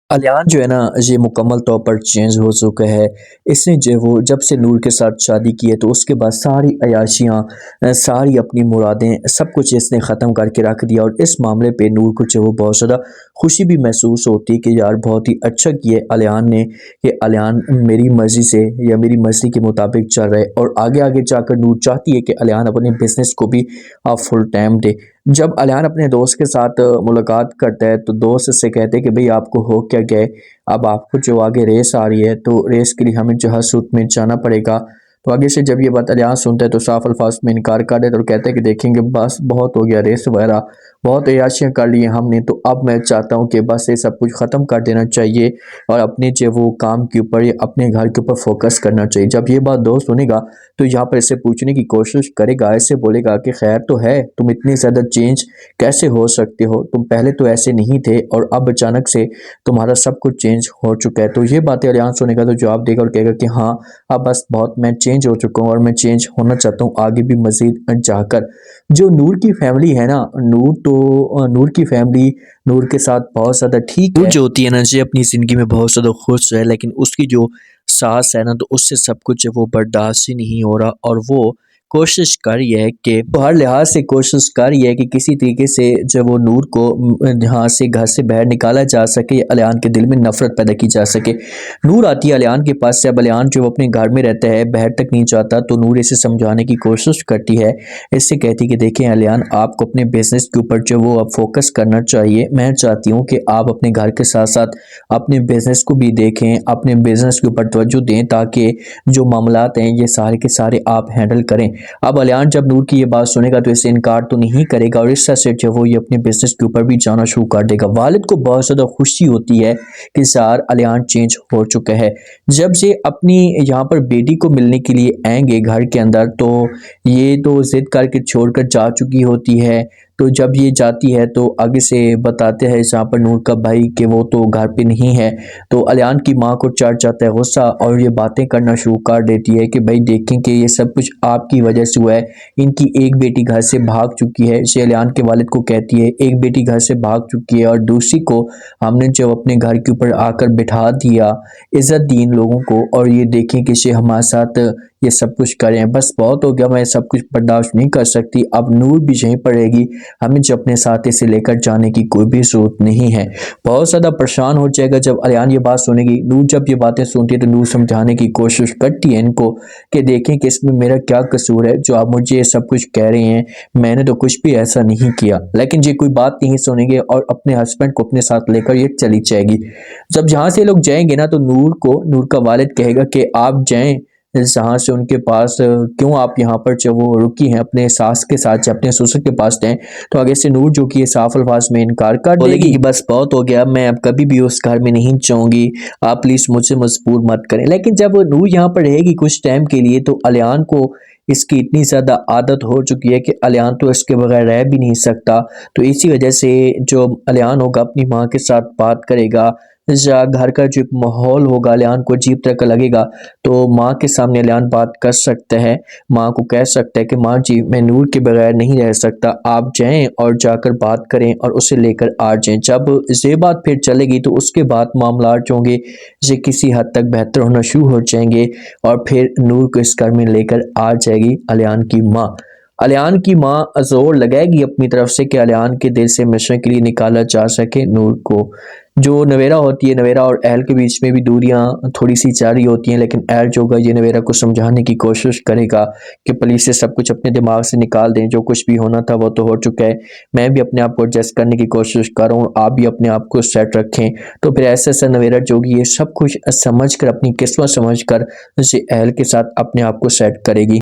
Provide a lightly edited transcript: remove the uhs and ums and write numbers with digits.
अलियान जो है ना, ये मुकम्मल तौर पर चेंज हो चुका है। इसने जो वो जब से नूर के साथ शादी की है तो उसके बाद सारी अय्याशियाँ सारी अपनी मुरादें सब कुछ इसने ख़त्म करके रख दिया और इस मामले पे नूर को जो वो बहुत ज़्यादा खुशी भी महसूस होती है कि यार बहुत ही अच्छा किया है अलियान ने कि अलियान मेरी मर्ज़ी से या मेरी मर्ज़ी के मुताबिक चल रहा है। और आगे आगे जाकर नूर चाहती है कि अलियान अपने बिज़नेस को भी फुल टाइम दे। जब अलियान अपने दोस्त के साथ मुलाकात करता है तो दोस्त उससे कहते हैं कि भाई आपको हो क्या गया है, अब आपको जो आगे रेस आ रही है तो रेस के लिए हमें जो है सूट में जाना पड़ेगा। तो आगे से जब ये बात अलियान सुनता है तो साफ अल्फाज में इनकार कर देता है और कहता है कि देखेंगे बस बहुत हो गया रेस वगैरह, बहुत अय्याशियाँ कर ली हैं हमने, तो अब मैं चाहता हूँ कि बस ये सब कुछ ख़त्म कर देना चाहिए और अपने जो वो काम के ऊपर या अपने घर के ऊपर फोकस करना चाहिए। जब ये बात दोस्त सुनेगा तो यहाँ पर इससे पूछने की कोशिश करेगा, ऐसे बोलेगा कि खैर तो है, तुम इतनी ज़्यादा चेंज कैसे हो सकते हो, तुम पहले तो ऐसे नहीं थे और अब अचानक से तुम्हारा सब कुछ चेंज हो चुका है। तो ये बातें अलियान सुनेगा तो जवाब देगा और कहेगा कि हाँ, अब बस बहुत मैं चेंज हो चुका हूँ और मैं चेंज होना चाहता हूँ आगे भी मज़ीद जाकर। जो नूर की फैमिली है ना, नूर की फैमिली नूर के साथ बहुत ज़्यादा ठीक नूर है। जो होती है ना, जी अपनी ज़िंदगी में बहुत ज़्यादा खुश है, लेकिन उसकी जो सास है ना, तो उससे सब कुछ है वो बर्दाश्त ही नहीं हो रहा और वो कोशिश कर रही है कि तो हर लिहाज से कोशिश कर रही है कि किसी तरीके से जो वो नूर को यहाँ से घर से बाहर निकाला जा सके, अलियान के दिल में नफरत पैदा की जा सके। नूर आती है अलियान के पास से, अब अलियान जो अपने घर में रहता है बाहर तक नहीं जाता तो नूर इसे समझाने की कोशिश करती है। इससे कहती है कि देखें अलियान, आपको अपने बिजनेस के ऊपर जो वो अब फोकस करना चाहिए। मैं चाहती हूँ कि आप अपने घर के साथ साथ अपने बिजनेस को भी देखें, अपने बिजनेस के ऊपर तवज्जो दें ताकि जो मामलात हैं ये सारे के सारे आप हैंडल करें। अब अलियान जब नूर की ये बात सुनेगा तो इसे इनकार तो नहीं करेगा और इस तरह से जो वो ये अपने बिजनेस के ऊपर भी जाना शुरू कर देगा। वालिद को बहुत ज़्यादा खुशी होती है कि यार अलियान चेंज हो चुका है। जब ये अपनी यहाँ पर बेटी को मिलने के लिए आएंगे घर के अंदर तो ये तो जिद करके छोड़कर जा चुकी होती है। तो जब ये जाती है तो आगे से बताते हैं जहाँ पर नूर का भाई कि वो तो घर पे नहीं है। तो अलियान की माँ को चढ़ जाता है गुस्सा और ये बातें करना शुरू कर देती है कि भाई देखें कि ये सब कुछ आपकी वजह से हुआ है। इनकी एक बेटी घर से भाग चुकी है, इसे अलियान के वालिद को कहती है, एक बेटी घर से भाग चुकी है और दूसरी को हमने जब अपने घर के ऊपर आकर बिठा दिया, इज्जत दी इन लोगों को, और ये देखें कि इसे हमारे साथ ये सब कुछ करें, बस बहुत हो गया, मैं सब कुछ बर्दाश्त नहीं कर सकती, अब नूर भी यहीं पर रहेगी, हमें जो अपने साथ इसे लेकर जाने की कोई भी जरूरत नहीं है। बहुत ज़्यादा परेशान हो जाएगा जब अलियान ये बात सुनेगी। नूर जब ये बातें सुनती है तो नूर समझाने की कोशिश करती है इनको कि देखें कि इसमें मेरा क्या कसूर है जो आप मुझे ये सब कुछ कह रहे हैं, मैंने तो कुछ भी ऐसा नहीं किया। लेकिन ये कोई बात नहीं सुनेंगे और अपने हस्बैंड को अपने साथ लेकर ये चली जाएगी। जब यहाँ से लोग जाएंगे ना तो नूर का वालिद कहेगा कि आप जाएं जहाँ से उनके पास, क्यों आप यहाँ पर जो वो रुकी हैं अपने सास के साथ या अपने ससुर के पास जाएं। तो आगे से नूर जो कि ये साफ अल्फाज में इनकार कर बोलेगी कि बस बहुत हो गया, मैं अब कभी भी उस घर में नहीं जाऊंगी, आप प्लीज मुझसे मजबूर मत करें। लेकिन जब नूर यहाँ पर रहेगी कुछ टाइम के लिए तो अलियान को इसकी इतनी ज़्यादा आदत हो चुकी है कि अलियान तो इसके बगैर रह भी नहीं सकता। तो इसी वजह से जो अलियान होगा अपनी माँ के साथ बात करेगा या घर का जो एक माहौल होगा अलियान को अजीब तरह का लगेगा तो माँ के सामने अलियान बात कर सकता है। माँ को कह सकता है कि माँ जी मैं नूर के बगैर नहीं रह सकता, आप जाएं और जाकर बात करें और उसे लेकर आ जाएं। जब ये बात फिर चलेगी तो उसके बाद मामला जो होंगे ये किसी हद तक बेहतर होना शुरू हो जाएंगे और फिर नूर को इस घर में लेकर आ जाएगी अलियान की माँ। अलियान की माँ जोर लगाएगी अपनी तरफ से कि अलियान के दिल से हमेशा के लिए निकाला जा सके नूर को। जो नवेरा होती है, नवेरा और अहल के बीच में भी दूरियां थोड़ी सी जारी होती हैं, लेकिन अहल जो होगा ये नवेरा को समझाने की कोशिश करेगा कि पुलिस से सब कुछ अपने दिमाग से निकाल दें, जो कुछ भी होना था वो तो हो चुका है, मैं भी अपने आप को एडजस्ट करने की कोशिश कर रहा हूँ, आप भी अपने आप को सेट रखें। तो फिर ऐसा ऐसा नवेरा जो होगी ये सब कुछ समझ कर अपनी किस्मत समझ कर अहल के साथ अपने आप को सेट करेगी।